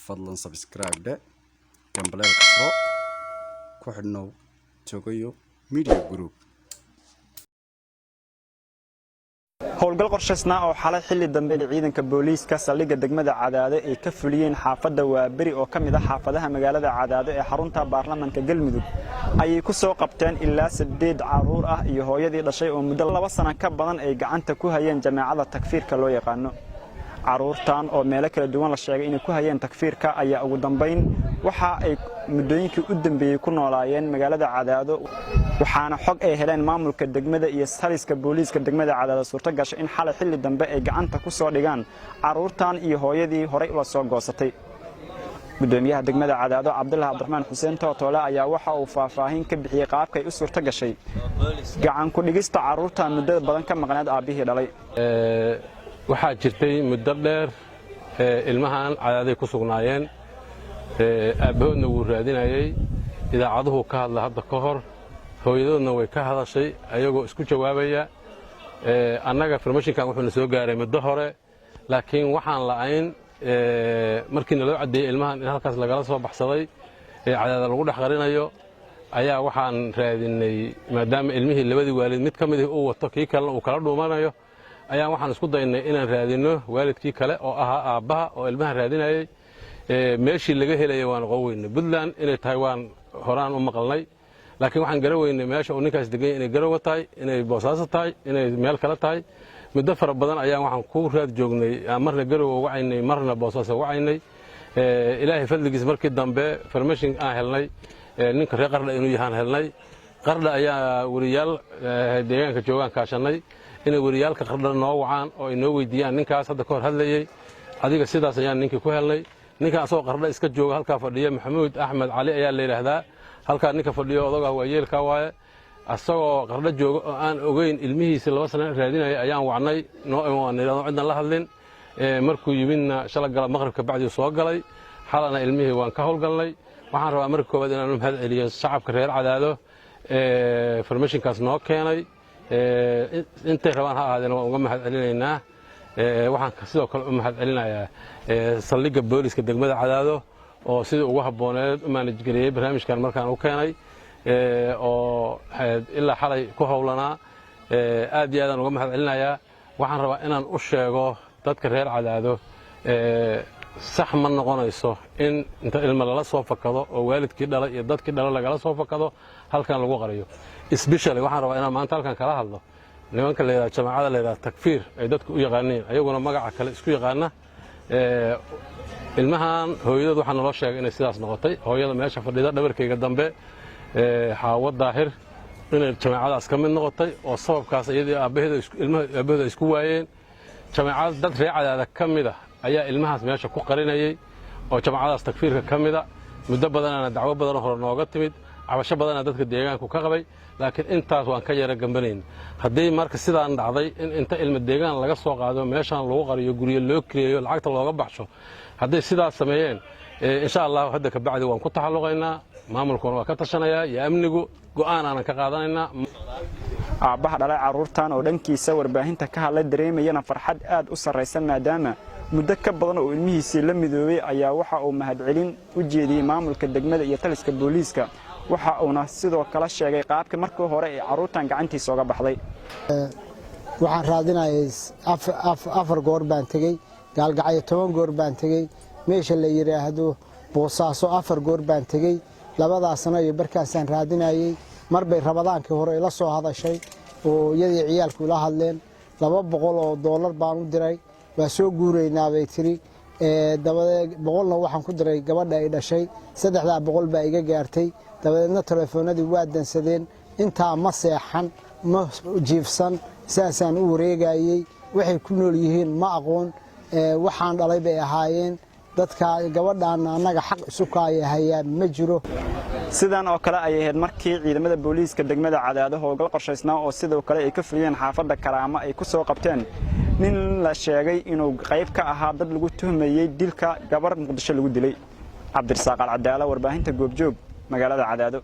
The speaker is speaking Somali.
fadlan subscribe dhe gambaleelka furo ku xidhnow Togoyo Media Group. howlgal qorshaysnaa oo xalay xilli dambe ciidanka booliiska saldhigga degmada Cadaado ay ka fuliyeen xaafadda Waaberi oo kamid ah xaafadaha magaalada Cadaado ee xarunta baarlamaanka Galmudug ayay ku soo qabteen ilaa 8 caruur ah iyo hooyadii dhashay oo muddo 2 sano ka badan ay gacanta ku hayeen jamaacada takfiirka loo yaqaan caruurtan oo meelo kala duwan la sheegay inay ku hayeen takfiirka ayaa ugu dambeyn waxa ay muddooyinkii u dambeeyay ku noolaayeen magaalada Cadaado waxaana xog ay heleen maamulka degmada iyo saliska booliiska degmada Cadaado suurto gashay in xalay xilli dambe ay gacanta ku soo dhigaan caruurtan iyo hooyadii hore ula soo goosatay gudoomiyaha degmada Cadaado Cabdullaahi Cabdiraxmaan Xuseen Tootole ayaa waxa uu faahfaahin ka bixiyay qaabka ay u suurto gashay gacan ku dhigista caruurtan muddo badan ka maqnayd aabihii dhalay waxaa jirtay muddo dheer ilmahan Cadaaday ku sugnaayeen aabahoodna wuu raadinayay idaacaduhu ka hadla hadda ka hor hooyadoodna way ka hadashay ayagoo isku jawaabaya annaga informationkan wuxuu soo gaaray muddo hore laakiin waxaan la'ayn markii naloo cadeeyay ilmahan in halkaas lagala soo baxsaday Cadaada lagu dhaxqarinayo ayaa waxaan raadinay maadaama ilmihii labadii waalid mid ka mid ah uu wato kii kale uu kala dhuumanayo ayaan waxaan isku daynay inaan raadino waalidkii kale oo ahaa aabaha oo ilmaha raadinayay meeshii laga helay waan qoweynay Puntland inay tahay waan horaan u maqalnay laakiin waxaan garaweynay meesha uu ninkaas degan inay Garowe tahay inay Boosaaso tahay inay meel kale tahay muddo fara badan ayaan waxaan ku raad joognay marna Garowe wacaynay marna Boosaaso wacaynay ilaahay fadligiis markii dambe information aan helnay ninka reer Qardha inuu yahaan helnay Qardha ayaa wariyaal deegaanka joogan kaashanay inay wariyaalka Qardha noo wacaan oo ay noo weydiiyaan ninkaas hadda ka hor hadlayay adiga sidaas ayaan ninkii ku helnay ninkaas oo Qardha iska jooga halka fadhiya Maxamuud Axmed Cali ayaa la yiraahdaa halka ninka fadhiyo odaga waa yeelka waaye asagoo Qardha jooga oo aan ogeyn ilmihiisa 2 sano raadinaya ayaan wacnay noo imaanay ciidan la hadlin markuu yimidna shala galab maqribka bacdi soo galay xalana ilmihii waan ka howlgalnay waxaan rabaa markii koobaad inaan u mahad celiyo shacabka reer Cadaado informationkaas noo keenay intay rabaan ha ahaadeen waan uga mahad celinaynaa waxaan sidoo kale u mahad celinayaa saldhigga booliiska degmada Cadaado oo sidii ugu habooneed u manage gareeyay barnaamijkan markaan u keenay oo ilaa xalay ku howlanaa aad iyo aad uga mahad celinayaa waxaan rabaa inaan u sheego dadka reer Cadaado sax ma noqonayso in inta ilmo lala soo fakado oo waalidkii dhalay iyo dadkii dhalay lagala soo fakado halkan lagu qariyo especially waxaan rabaa inaan maanta halkan kala hadlo nimanka leeyahay jamaacada leeyahay takfiir ay dadku u yaqaaneen ayaguna magaca kale isku yaqaana ilmahan hooyadooda waxaan noo sheegay inay sidaas noqotay hooyada meesha fadhida dhabarkayga dambe Xaawo Daahir inay jamaacadaas ka mid noqotay oo sababkaas iyadii aabaheeda isku waayeen jamaacad dad reer Cadaada ka mid ah ayaa ilmahaas meesha ku qarinayay oo jamaacadaas takfiirka ka mid ah muddo badanana dacwo badan hore nooga timid cabasho badan dadka deegaanka ka qabay laakiin intaas waan ka yara gambanayn haddii marka sidaan dhacday in inta ilmo deegaan laga soo qaado meeshan lagu qariyo guriga loo kireeyo lacagta looga baxsho haddii sidaas sameeyeen insha Allah hadda ka bacdi waan ku taxalluqaynaa maamulkuna waa ka tashanayaa iyo amnigu go'aan aan ka qaadanaynaa aabaha dhalay caruurtan oo dhankiisa warbaahinta ka hadlay dareemayana farxad aad u sareysan maadaama muddo ka badan oo ilmihiisii la midoobay ayaa waxa uu mahad celin u jeediyay maamulka degmada iyo taliska booliiska waxa uuna sidoo kale sheegay qaabka markii hore ee caruurtan gacantiisa uga baxday waxaan raadinayay afar goor baan tagay gaalgacyo 10 goor baan tagay meesha la yiraahdo Boosaaso 4 goor baan tagay labadaasna iyo barkaasaan raadinayay marbay rabadaankii hore la soo hadashay oo iyadii ciyaalku la hadleen $200 baan u diray waa soo guureynaa bay tiri dabadeed 100na waxaan ku diray gabadha ay dhashay 300 baa iga gaartay dabadeedna telefoonadii waa dansadeen inta ma seexan ma jiifsan saasaan u wareegayay waxay ku nool yihiin ma aqoon waxaan dhalay bay ahaayeen dadka gabadhan anaga xaq isu kaayay ma jiro sidan oo kale ay ahayd markii ciidamada booliiska degmada Cadaado howlgal qorshaysnaa oo sidoo kale ay ka fuliyeen xaafadda Karaama ay ku soo qabteen nin la sheegay inuu qayb ka ahaa dad lagu tuhmayay dilka gabar Muqdisho lagu dilay Cabdirasaaq Al Cadaala warbaahinta Goobjoog magaalada Cadaado